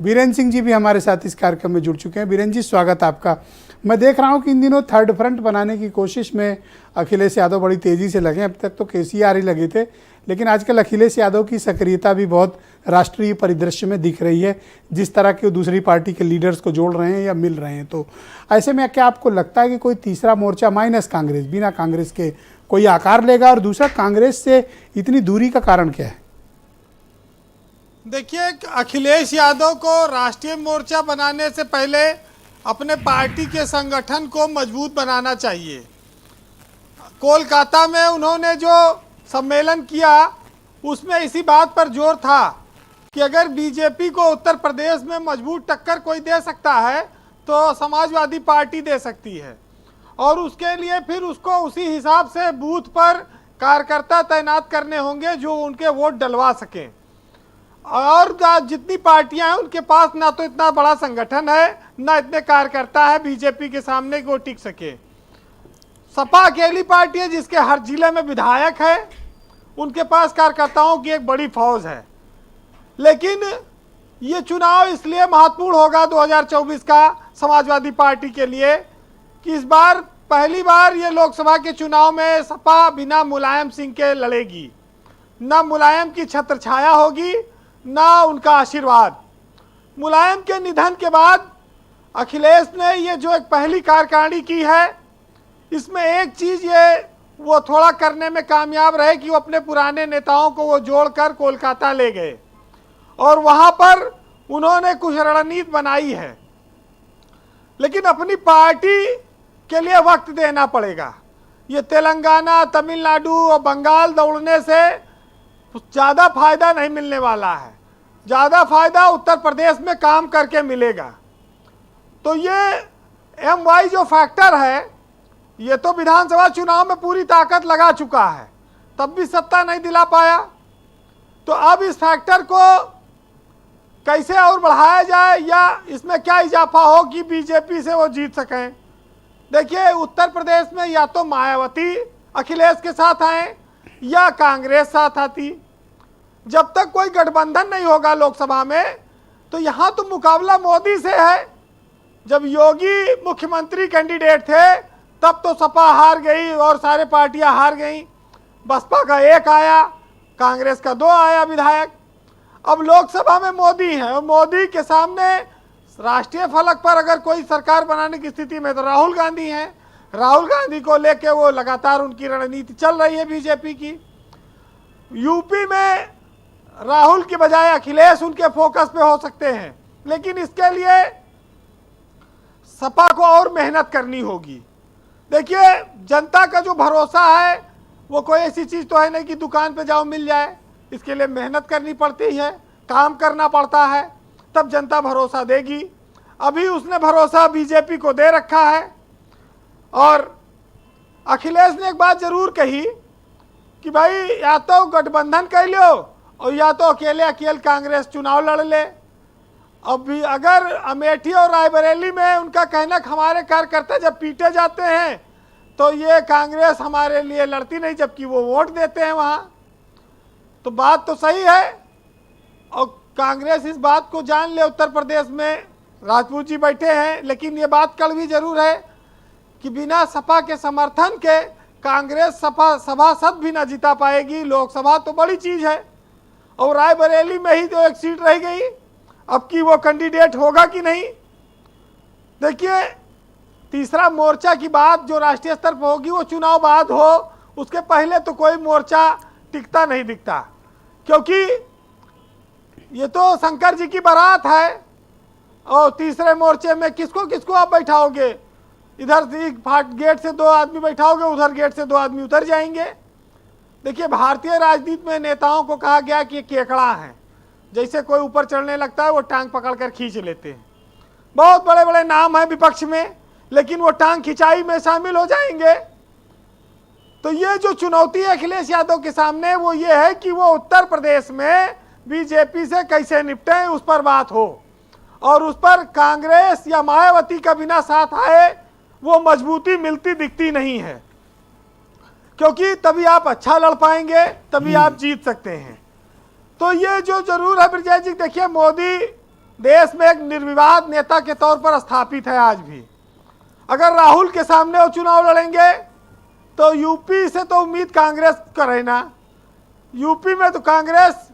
बीरेन सिंह जी भी हमारे साथ इस कार्यक्रम में जुड़ चुके हैं। बीरेन जी, स्वागत आपका। मैं देख रहा हूं कि इन दिनों थर्ड फ्रंट बनाने की कोशिश में अखिलेश यादव बड़ी तेज़ी से लगे। अब तक तो केसीआर ही लगे थे, लेकिन आजकल अखिलेश यादव की सक्रियता भी बहुत राष्ट्रीय परिदृश्य में दिख रही है, जिस तरह के वो दूसरी पार्टी के लीडर्स को जोड़ रहे हैं या मिल रहे हैं। तो ऐसे में क्या आपको लगता है कि कोई तीसरा मोर्चा माइनस कांग्रेस, बिना कांग्रेस के कोई आकार लेगा? और दूसरा, कांग्रेस से इतनी दूरी का कारण क्या है? देखिए, अखिलेश यादव को राष्ट्रीय मोर्चा बनाने से पहले अपने पार्टी के संगठन को मजबूत बनाना चाहिए। कोलकाता में उन्होंने जो सम्मेलन किया उसमें इसी बात पर जोर था कि अगर बीजेपी को उत्तर प्रदेश में मजबूत टक्कर कोई दे सकता है तो समाजवादी पार्टी दे सकती है, और उसके लिए फिर उसको उसी हिसाब से बूथ पर कार्यकर्ता तैनात करने होंगे जो उनके वोट डलवा सकें। और जितनी पार्टियां हैं उनके पास ना तो इतना बड़ा संगठन है, ना इतने कार्यकर्ता है बीजेपी के सामने कि वो टिक सके। सपा अकेली पार्टी है जिसके हर जिले में विधायक है, उनके पास कार्यकर्ताओं की एक बड़ी फौज है। लेकिन ये चुनाव इसलिए महत्वपूर्ण होगा 2024 का समाजवादी पार्टी के लिए कि इस बार पहली बार ये लोकसभा के चुनाव में सपा बिना मुलायम सिंह के लड़ेगी। ना मुलायम की छत्रछाया होगी, ना उनका आशीर्वाद। मुलायम के निधन के बाद अखिलेश ने ये जो एक पहली कार्यकारिणी की है, इसमें एक चीज़ ये वो थोड़ा करने में कामयाब रहे कि वो अपने पुराने नेताओं को वो जोड़कर कोलकाता ले गए और वहाँ पर उन्होंने कुछ रणनीति बनाई है। लेकिन अपनी पार्टी के लिए वक्त देना पड़ेगा। ये तेलंगाना, तमिलनाडु और बंगाल दौड़ने से ज़्यादा फायदा नहीं मिलने वाला है। ज़्यादा फायदा उत्तर प्रदेश में काम करके मिलेगा। तो ये MY जो फैक्टर है, ये तो विधानसभा चुनाव में पूरी ताकत लगा चुका है, तब भी सत्ता नहीं दिला पाया। तो अब इस फैक्टर को कैसे और बढ़ाया जाए या इसमें क्या इजाफा हो कि बीजेपी से वो जीत सकें। देखिए, उत्तर प्रदेश में या तो मायावती अखिलेश के साथ आए या कांग्रेस साथ आती। जब तक कोई गठबंधन नहीं होगा लोकसभा में, तो यहाँ तो मुकाबला मोदी से है। जब योगी मुख्यमंत्री कैंडिडेट थे तब तो सपा हार गई और सारे पार्टियां हार गईं। बसपा का 1 आया, कांग्रेस का 2 आया विधायक। अब लोकसभा में मोदी हैं और मोदी के सामने राष्ट्रीय फलक पर अगर कोई सरकार बनाने की स्थिति में तो राहुल गांधी हैं। राहुल गांधी को लेके वो लगातार उनकी रणनीति चल रही है बीजेपी की। यूपी में राहुल की बजाय अखिलेश उनके फोकस पे हो सकते हैं, लेकिन इसके लिए सपा को और मेहनत करनी होगी। देखिए, जनता का जो भरोसा है वो कोई ऐसी चीज़ तो है नहीं कि दुकान पे जाओ मिल जाए। इसके लिए मेहनत करनी पड़ती है, काम करना पड़ता है, तब जनता भरोसा देगी। अभी उसने भरोसा बीजेपी को दे रखा है। और अखिलेश ने एक बात जरूर कही कि भाई या तो गठबंधन कर लो और या तो अकेले कांग्रेस चुनाव लड़ ले। अब भी अगर अमेठी और रायबरेली में उनका कहना हमारे कार्यकर्ता जब पीटे जाते हैं तो ये कांग्रेस हमारे लिए लड़ती नहीं, जबकि वो वोट देते हैं वहाँ। तो बात तो सही है और कांग्रेस इस बात को जान ले। उत्तर प्रदेश में राजपूत जी बैठे हैं, लेकिन ये बात कड़वी जरूर है कि बिना सपा के समर्थन के कांग्रेस सभासद भी ना जिता पाएगी। लोकसभा तो बड़ी चीज़ है और रायबरेली में ही तो एक सीट रह गई, अब की वो कैंडिडेट होगा कि नहीं। देखिए, तीसरा मोर्चा की बात जो राष्ट्रीय स्तर पर होगी वो चुनाव बाद हो, उसके पहले तो कोई मोर्चा टिकता नहीं दिखता, क्योंकि ये तो शंकर जी की बारात है। और तीसरे मोर्चे में किसको किसको आप बैठाओगे? इधर गेट से 2 आदमी बैठाओगे, उधर गेट से 2 आदमी उतर जाएंगे। देखिए, भारतीय राजनीति में नेताओं को कहा गया कि ये केकड़ा है, जैसे कोई ऊपर चढ़ने लगता है वो टांग पकड़कर खींच लेते हैं। बहुत बड़े बड़े नाम हैं विपक्ष में, लेकिन वो टांग खिंचाई में शामिल हो जाएंगे। तो ये जो चुनौती है अखिलेश यादव के सामने वो ये है कि वो उत्तर प्रदेश में बीजेपी से कैसे निपटे, उस पर बात हो। और उस पर कांग्रेस या मायावती का बिना साथ आए वो मजबूती मिलती दिखती नहीं है, क्योंकि तभी आप अच्छा लड़ पाएंगे, तभी आप जीत सकते हैं। तो ये जो जरूर है ब्रजेश जी, देखिए मोदी देश में एक निर्विवाद नेता के तौर पर स्थापित है आज भी। अगर राहुल के सामने वो चुनाव लड़ेंगे तो यूपी से तो उम्मीद कांग्रेस करे ना। यूपी में तो कांग्रेस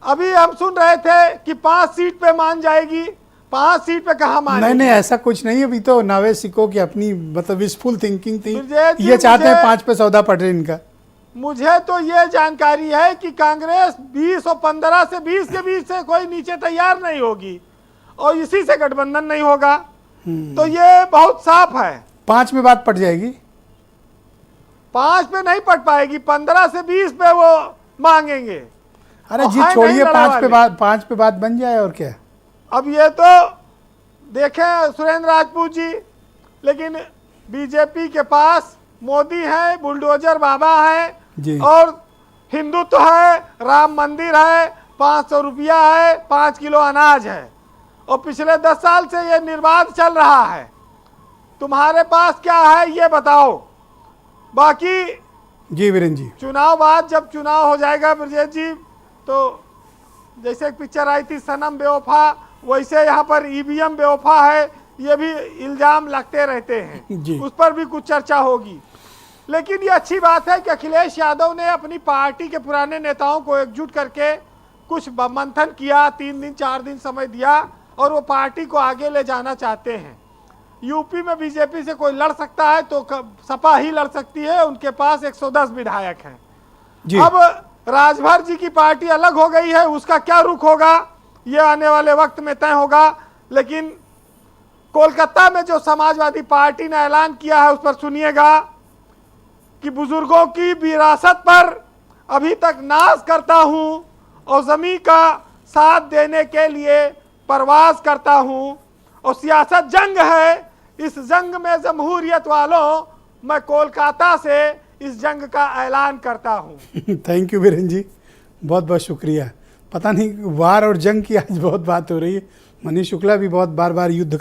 अभी हम सुन रहे थे कि 5 सीट पे मान जाएगी, 5 सीट पे कहाँ मानेगी। नहीं, ऐसा कुछ नहीं। अभी तो नवे सिक्कों की अपनी मतलब विशफुल थिंकिंग थी। ये चाहते हैं 5 पे सौदा पड़ रही इनका। मुझे तो ये जानकारी है कि कांग्रेस 20 और 15 से 20 के बीच से कोई नीचे तैयार नहीं होगी और इसी से गठबंधन नहीं होगा। तो ये बहुत साफ है। 5 में बात पड़ जाएगी। 5 पे नहीं पड़ पाएगी, 15 से 20 पे वो मांगेंगे। अरे जी छोड़िए, 5 पे बात बन जाए और क्या। अब ये तो देखें सुरेंद्र राजपूत जी, लेकिन बीजेपी के पास मोदी है, बुलडोजर बाबा है जी। और हिंदुत्व है, राम मंदिर है, 500 रुपया है, 5 किलो अनाज है और पिछले 10 साल से ये निर्बाध चल रहा है। तुम्हारे पास क्या है ये बताओ। बाकी जी वीरेंद्र जी, चुनाव बाद जब चुनाव हो जाएगा ब्रजेश जी, तो जैसे एक पिक्चर आई थी सनम बेवफा, वैसे यहाँ पर ईवीएम बेवफा है, ये भी इल्जाम लगते रहते हैं जी। उस पर भी कुछ चर्चा होगी। लेकिन ये अच्छी बात है कि अखिलेश यादव ने अपनी पार्टी के पुराने नेताओं को एकजुट करके कुछ मंथन किया, 3 दिन 4 दिन समय दिया और वो पार्टी को आगे ले जाना चाहते हैं। यूपी में बीजेपी से कोई लड़ सकता है तो सपा ही लड़ सकती है, उनके पास 110 विधायक हैं जी। अब राजभर जी की पार्टी अलग हो गई है, उसका क्या रुख होगा ये आने वाले वक्त में तय होगा। लेकिन कोलकाता में जो समाजवादी पार्टी ने ऐलान किया है उस पर सुनिएगा कि बुजुर्गों की विरासत पर अभी तक नाज करता हूं और जमीन का साथ देने के लिए परवाज करता हूं और सियासत जंग है, इस जंग में जमहूरियत वालों मैं कोलकाता से इस जंग का ऐलान करता हूं। थैंक यू वीरेंद्र जी, बहुत बहुत शुक्रिया। पता नहीं वार और जंग की आज बहुत बात हो रही है। मनीष शुक्ला भी बहुत बार युद्ध